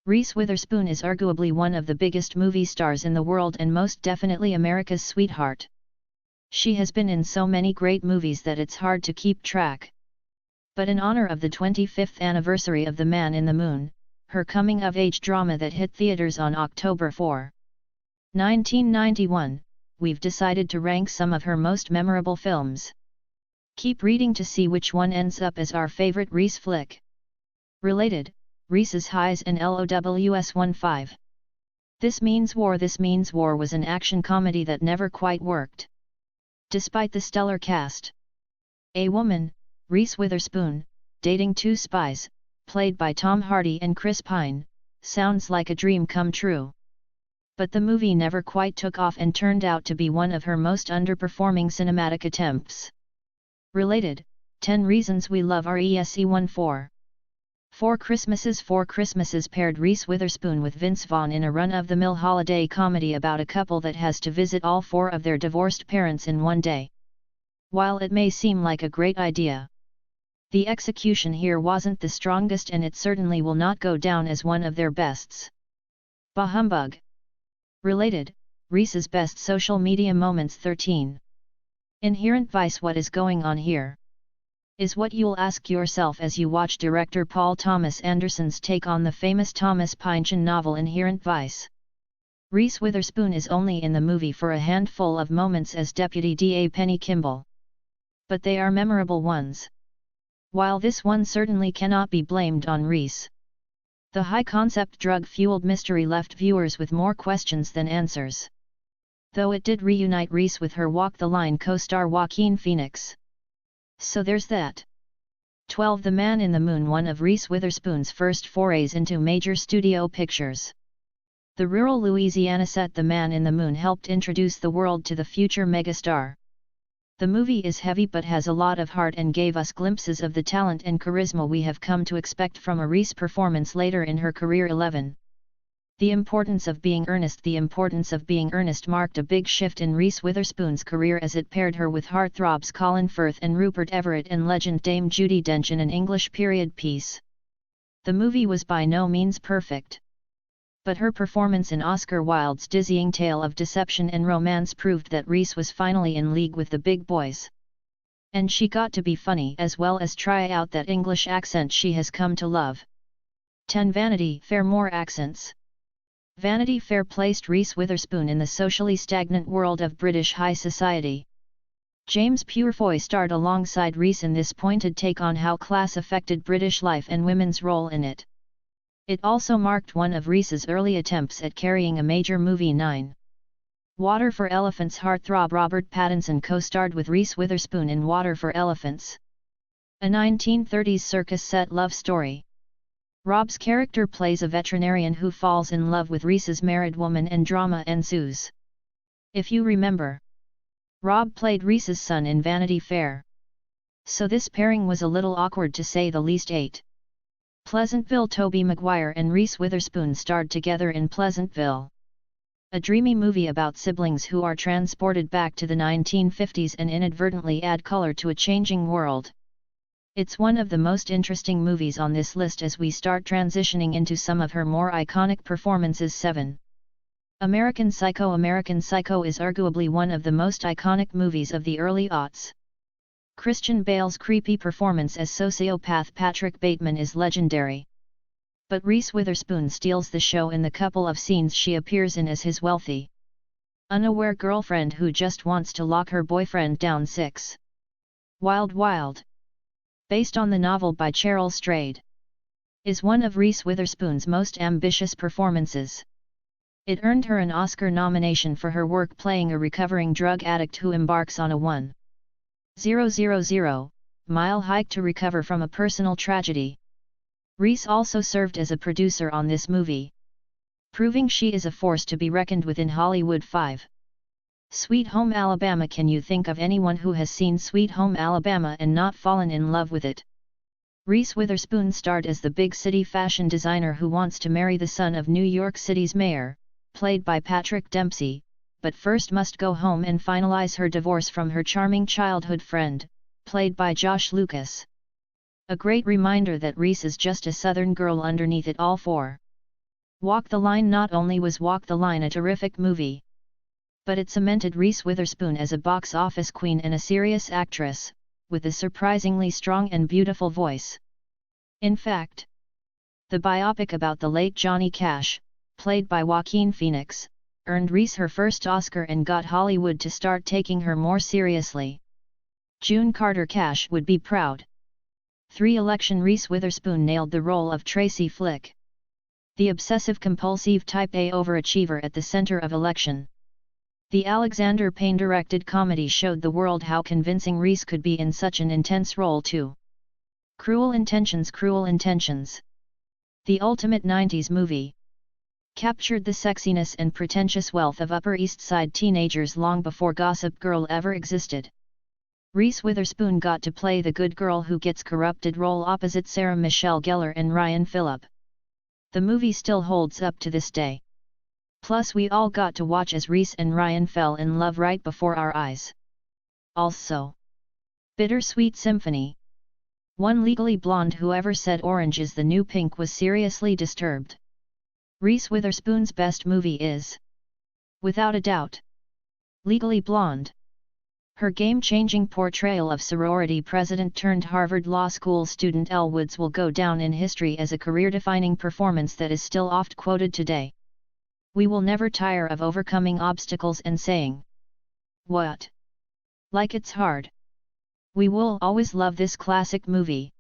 Reese Witherspoon is arguably one of the biggest movie stars in the world and most definitely America's sweetheart. She has been in so many great movies that it's hard to keep track. But in honor of the 25th anniversary of The Man in the Moon, her coming-of-age drama that hit theaters on October 4, 1991, we've decided to rank some of her most memorable films. Keep reading to see which one ends up as our favorite Reese flick. Related, Reese's Highs and LOWS 15. This Means War was an action comedy that never quite worked. Despite the stellar cast. A woman, Reese Witherspoon, dating two spies, played by Tom Hardy and Chris Pine, sounds like a dream come true. But the movie never quite took off and turned out to be one of her most underperforming cinematic attempts. Related, 10 Reasons We Love Reese 14. Four Christmases paired Reese Witherspoon with Vince Vaughn in a run-of-the-mill holiday comedy about a couple that has to visit all four of their divorced parents in one day. While it may seem like a great idea, the execution here wasn't the strongest and it certainly will not go down as one of their bests. Bah humbug! Related, Reese's best social media moments 13. Inherent vice. What is going on here? Is what you'll ask yourself as you watch director Paul Thomas Anderson's take on the famous Thomas Pynchon novel Inherent Vice. Reese Witherspoon is only in the movie for a handful of moments as Deputy DA Penny Kimball. But they are memorable ones. While this one certainly cannot be blamed on Reese, the high-concept drug-fueled mystery left viewers with more questions than answers. Though it did reunite Reese with her Walk the Line co-star Joaquin Phoenix. So there's that. 12. The Man in the Moon, one of Reese Witherspoon's first forays into major studio pictures. The rural Louisiana set The Man in the Moon helped introduce the world to the future megastar. The movie is heavy but has a lot of heart and gave us glimpses of the talent and charisma we have come to expect from a Reese performance later in her career. 11. The Importance of Being Earnest. The Importance of Being Earnest marked a big shift in Reese Witherspoon's career as it paired her with heartthrobs Colin Firth and Rupert Everett and legend Dame Judi Dench in an English period piece. The movie was by no means perfect. But her performance in Oscar Wilde's dizzying tale of deception and romance proved that Reese was finally in league with the big boys. And she got to be funny as well as try out that English accent she has come to love. 10. Vanity Fair. More accents. Vanity Fair placed Reese Witherspoon in the socially stagnant world of British high society. James Purefoy starred alongside Reese in this pointed take on how class affected British life and women's role in it. It also marked one of Reese's early attempts at carrying a major movie. 9. Water for Elephants. Heartthrob Robert Pattinson co-starred with Reese Witherspoon in Water for Elephants, a 1930s circus set love story. Rob's character plays a veterinarian who falls in love with Reese's married woman and drama ensues. If you remember, Rob played Reese's son in Vanity Fair. So this pairing was a little awkward to say the least. 8. Pleasantville. Tobey Maguire and Reese Witherspoon starred together in Pleasantville, a dreamy movie about siblings who are transported back to the 1950s and inadvertently add color to a changing world. It's one of the most interesting movies on this list as we start transitioning into some of her more iconic performances. 7. American Psycho. American Psycho is arguably one of the most iconic movies of the early aughts. Christian Bale's creepy performance as sociopath Patrick Bateman is legendary. But Reese Witherspoon steals the show in the couple of scenes she appears in as his wealthy, unaware girlfriend who just wants to lock her boyfriend down. 6. Wild Wild, based on the novel by Cheryl Strayed, is one of Reese Witherspoon's most ambitious performances. It earned her an Oscar nomination for her work playing a recovering drug addict who embarks on a 1,000-mile hike to recover from a personal tragedy. Reese also served as a producer on this movie, proving she is a force to be reckoned with in Hollywood. 5. Sweet Home Alabama. Can you think of anyone who has seen Sweet Home Alabama and not fallen in love with it? Reese Witherspoon starred as the big city fashion designer who wants to marry the son of New York City's mayor, played by Patrick Dempsey, but first must go home and finalize her divorce from her charming childhood friend, played by Josh Lucas. A great reminder that Reese is just a Southern girl underneath it all. 4. Walk the Line. Not only was Walk the Line a terrific movie, but it cemented Reese Witherspoon as a box office queen and a serious actress, with a surprisingly strong and beautiful voice. In fact, the biopic about the late Johnny Cash, played by Joaquin Phoenix, earned Reese her first Oscar and got Hollywood to start taking her more seriously. June Carter Cash would be proud. 3. Election. Reese Witherspoon nailed the role of Tracy Flick, the obsessive-compulsive type A overachiever at the center of Election. The Alexander Payne-directed comedy showed the world how convincing Reese could be in such an intense role too. Cruel Intentions. Cruel Intentions, the ultimate 90s movie, captured the sexiness and pretentious wealth of Upper East Side teenagers long before Gossip Girl ever existed. Reese Witherspoon got to play the good girl who gets corrupted role opposite Sarah Michelle Gellar and Ryan Phillip. The movie still holds up to this day. Plus we all got to watch as Reese and Ryan fell in love right before our eyes. Also, Bittersweet Symphony. 1. Legally Blonde. Whoever said orange is the new pink was seriously disturbed. Reese Witherspoon's best movie is, without a doubt, Legally Blonde. Her game-changing portrayal of sorority president turned Harvard Law School student Elle Woods will go down in history as a career-defining performance that is still oft quoted today. We will never tire of overcoming obstacles and saying, "What? Like it's hard." We will always love this classic movie.